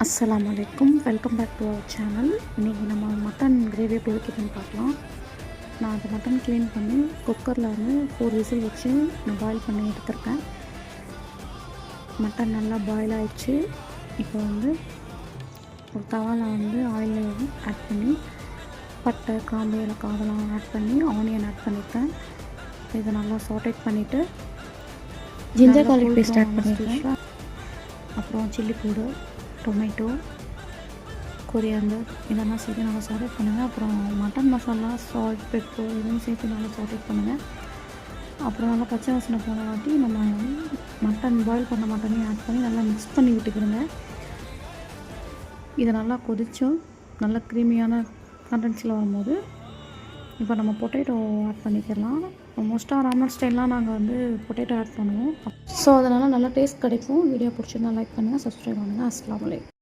அஸ்ஸலாமு அலைக்கும், welcome back to our channel. இன்றைக்கி நம்ம மட்டன் கிரேவி எப்படி வைக்கிறதுன்னு பார்க்கலாம். நான் அந்த மட்டன் க்ளீன் பண்ணி குக்கரில் வந்து 4 விசில் வச்சு நான் பாயில் பண்ணி எடுத்துருக்கேன். மட்டன் நல்லா பாயில் ஆகிடுச்சு. இப்போ வந்து ஒரு தவாவில் வந்து ஆயில் ஆட் பண்ணி பட்டை, கிராம்பு, ஏலக்காய் அதெல்லாம் ஆட் பண்ணி ஆனியன் ஆட் பண்ணியிருக்கேன். இதை நல்லா சாட்டேட் பண்ணிவிட்டு ஜிஞ்சர் கார்லிக் பேஸ்ட் ஆட் பண்ணியிருக்கேன். அப்புறம் சில்லி பவுடர், டொமேட்டோ, கொரியாண்டர் இதெல்லாம் சேர்த்து நல்லா சாட்டேட் பண்ணுங்கள். அப்புறம் மட்டன் மசாலா, சால்ட், பெப்பர் இதெல்லாம் சேர்த்து நல்லா சாட்டேட் பண்ணுங்கள். அப்புறம் நல்லா பச்சை வாசனை போன வாட்டி நம்ம மட்டன் பாயில் பண்ண மட்டனையும் ஆட் பண்ணி நல்லா மிக்ஸ் பண்ணி விட்டுக்கிறோங்க. இதை நல்லா கொதிச்சோம் நல்லா க்ரீமியான கண்டென்ஸில் வரும்போது இப்போ நம்ம பொட்டேட்டோ ஆட் பண்ணிக்கலாம். மோஸ்ட்டாக ராமன் ஸ்டைல்லாம் நாங்கள் வந்து பொட்டேட்டோ ஆட் பண்ணுவோம். ஸோ அதனால் நல்லா டேஸ்ட் கிடைக்கும். வீடியோ பிடிச்சிருந்தா லைக் பண்ணுங்கள், சப்ஸ்கிரைப் பண்ணுங்கள். அஸ்ஸலாமு அலைக்கும்.